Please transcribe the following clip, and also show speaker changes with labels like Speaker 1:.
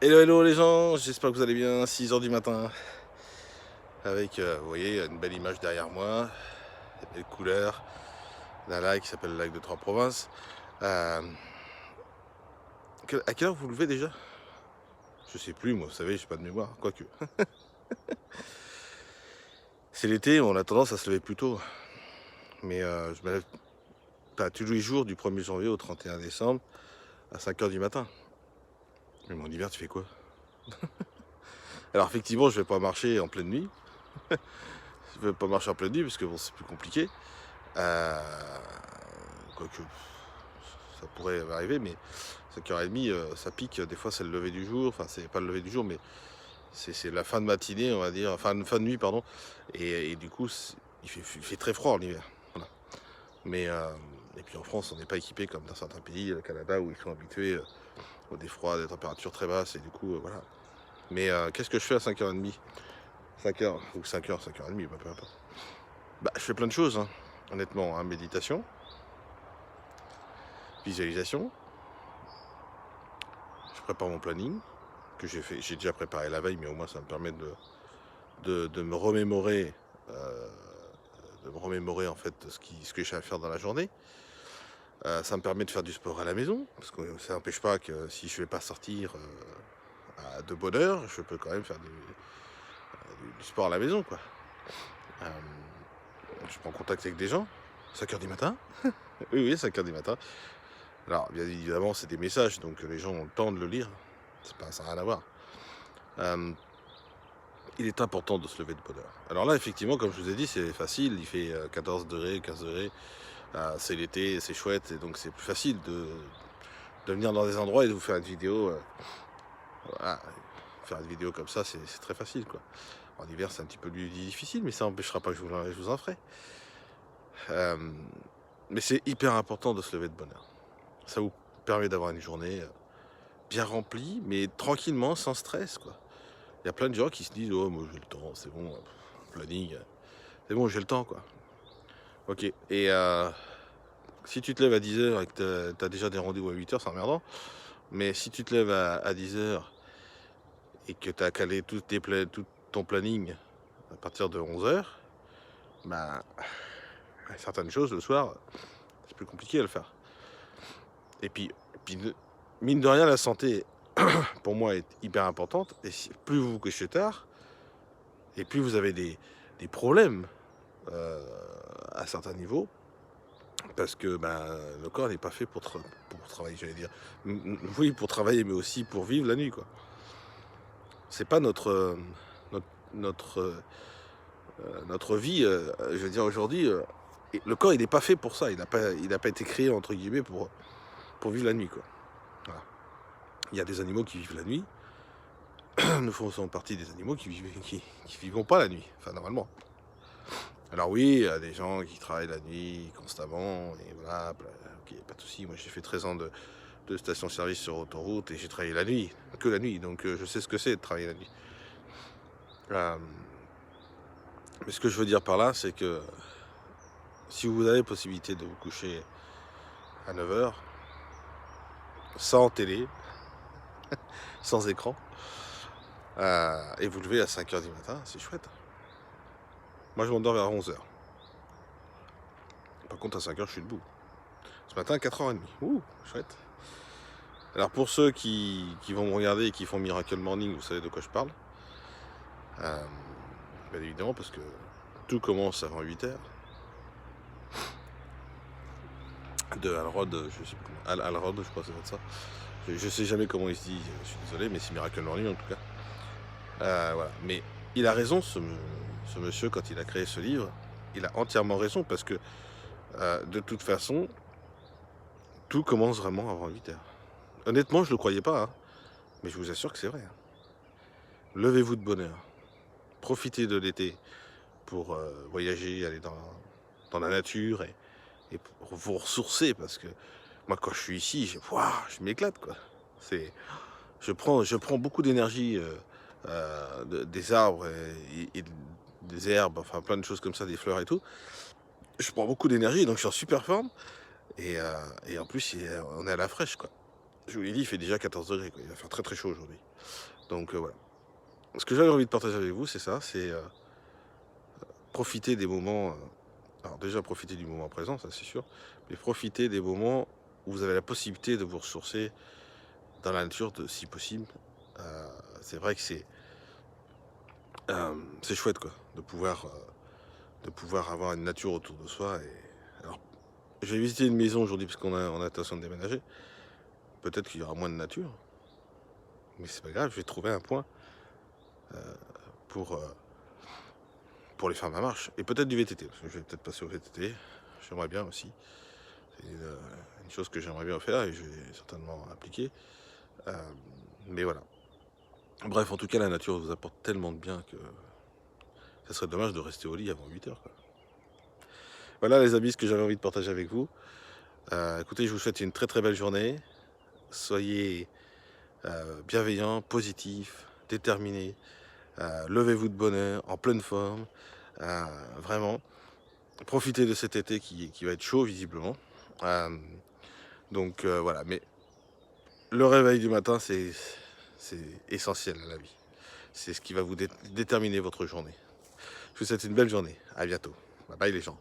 Speaker 1: Hello, hello les gens, j'espère que vous allez bien, 6 h du matin, avec, vous voyez, une belle image derrière moi, des belles couleurs, d'un lac qui s'appelle le lac de Trois-Provinces. Euh, à quelle heure vous vous levez déjà? Je sais plus, moi, vous savez, j'ai pas de mémoire, quoique. C'est l'été, on a tendance à se lever plus tôt, mais je me lève pas tous les jours du 1er janvier au 31 décembre à 5 h du matin. Mais mon hiver, tu fais quoi? Alors effectivement, je vais pas marcher en pleine nuit, je vais pas marcher en pleine nuit parce que bon, c'est plus compliqué. Euh, Quoique, ça pourrait arriver, mais 5 h 30, ça pique. Des fois, c'est le lever du jour. Enfin, c'est pas le lever du jour, mais c'est la fin de matinée, on va dire. Enfin, fin de nuit, pardon. Et du coup, il fait très froid en hiver. Voilà. Mais, et puis en France, on n'est pas équipé comme dans certains pays, le Canada, où ils sont habitués des froids, des températures très basses. Et du coup, voilà. Mais qu'est-ce que je fais à 5 h 30? 5 h ou 5 h, 5 h 30, bah, peu importe. Bah, je fais plein de choses, hein, honnêtement, hein. Méditation, visualisation, je prépare mon planning, que j'ai déjà préparé la veille, mais au moins ça me permet de me remémorer, en fait ce que j'ai à faire dans la journée. Ça me permet de faire du sport à la maison, parce que ça n'empêche pas que si je ne vais pas sortir de bonne heure, je peux quand même faire du sport à la maison, quoi. Euh, je prends contact avec des gens, 5 h du matin. Oui, 5 h du matin. Alors, bien évidemment, c'est des messages, donc les gens ont le temps de le lire. Ça n'a rien à voir. Euh, il est important de se lever de bonne heure. Alors là, effectivement, comme je vous ai dit, c'est facile. Il fait 14 degrés, 15 degrés. C'est l'été, c'est chouette. Et donc, c'est plus facile de venir dans des endroits et de vous faire une vidéo. Voilà. Faire une vidéo comme ça, c'est très facile, quoi. En hiver, c'est un petit peu plus difficile, mais ça n'empêchera pas que je vous en ferai. Euh, mais c'est hyper important de se lever de bonne heure. Ça vous permet d'avoir une journée bien remplie, mais tranquillement, sans stress, quoi. Il y a plein de gens qui se disent: oh, moi j'ai le temps, c'est bon, planning, c'est bon, j'ai le temps, quoi. Ok. Et si tu te lèves à 10 h et que t'as déjà des rendez-vous à 8 h, c'est emmerdant. Mais si tu te lèves à 10 h et que t'as calé tout ton planning à partir de 11 h, bah, certaines choses le soir, c'est plus compliqué à le faire. Et puis mine de rien, la santé, pour moi, est hyper importante. Et plus vous vous couchez tard, et plus vous avez des problèmes à certains niveaux, parce que le corps n'est pas fait pour travailler, j'allais dire. Oui, pour travailler, mais aussi pour vivre la nuit, quoi. C'est pas notre, notre, notre vie, je veux dire, aujourd'hui. Le corps, il n'est pas fait pour ça. Il n'a pas été créé, entre guillemets, pour vivre la nuit, quoi. Voilà. Il y a des animaux qui vivent la nuit. Nous faisons partie des animaux qui vivons pas la nuit, enfin, normalement. Alors oui, il y a des gens qui travaillent la nuit constamment, et voilà, ok, pas de souci. Moi, j'ai fait 13 ans de station-service sur autoroute et j'ai travaillé la nuit, que la nuit, donc je sais ce que c'est de travailler la nuit. Mais ce que je veux dire par là, c'est que si vous avez possibilité de vous coucher à 9 h, sans télé, sans écran, et vous levez à 5 h du matin, c'est chouette. Moi, je m'endors vers 11 h. Par contre, à 5 h, je suis debout. Ce matin, à 4 h 30. Ouh, chouette. Alors pour ceux qui vont me regarder et qui font Miracle Morning, vous savez de quoi je parle. Bien évidemment, parce que tout commence avant 8 h. De Alrod, je sais plus comment. Alrod, je crois que c'est ça. Je sais jamais comment il se dit, je suis désolé, mais c'est Miracle Morning en tout cas. Voilà. Mais il a raison, ce monsieur, quand il a créé ce livre. Il a entièrement raison, parce que de toute façon, tout commence vraiment avant 8 h. Honnêtement, je le croyais pas, hein, mais je vous assure que c'est vrai. Levez-vous de bonne heure. Profitez de l'été pour voyager, aller dans la nature et pour vous ressourcer, parce que moi, quand je suis ici, je m'éclate, quoi. Je prends beaucoup d'énergie des arbres et des herbes, enfin plein de choses comme ça, des fleurs et tout. Je prends beaucoup d'énergie, donc je suis en super forme. Et en plus, on est à la fraîche, quoi. Je vous l'ai dit, il fait déjà 14 degrés, quoi. Il va faire très très chaud aujourd'hui. Donc voilà. Ce que j'avais envie de partager avec vous, c'est ça, c'est profiter des moments. Alors déjà profiter du moment présent, ça c'est sûr, mais profiter des moments où vous avez la possibilité de vous ressourcer dans la nature, si possible. C'est vrai que c'est chouette quoi, de pouvoir avoir une nature autour de soi. Alors, j'ai visité une maison aujourd'hui parce on a l'intention de déménager. Peut-être qu'il y aura moins de nature, mais c'est pas grave, je vais trouver un point pour, euh, pour aller faire ma marche. Et peut-être du VTT, parce que je vais peut-être passer au VTT. J'aimerais bien aussi. C'est une chose que j'aimerais bien faire et je vais certainement appliquer. Euh, mais voilà. Bref, en tout cas, la nature vous apporte tellement de bien que ça serait dommage de rester au lit avant 8 heures, quoi. Voilà les amis, ce que j'avais envie de partager avec vous. Écoutez, je vous souhaite une très très belle journée. Soyez bienveillants, positifs, déterminés. Levez-vous de bonne heure, en pleine forme. Vraiment, profitez de cet été qui va être chaud visiblement. Donc voilà, mais le réveil du matin, c'est essentiel à la vie. C'est ce qui va vous déterminer votre journée. Je vous souhaite une belle journée. À bientôt. Bye bye les gens.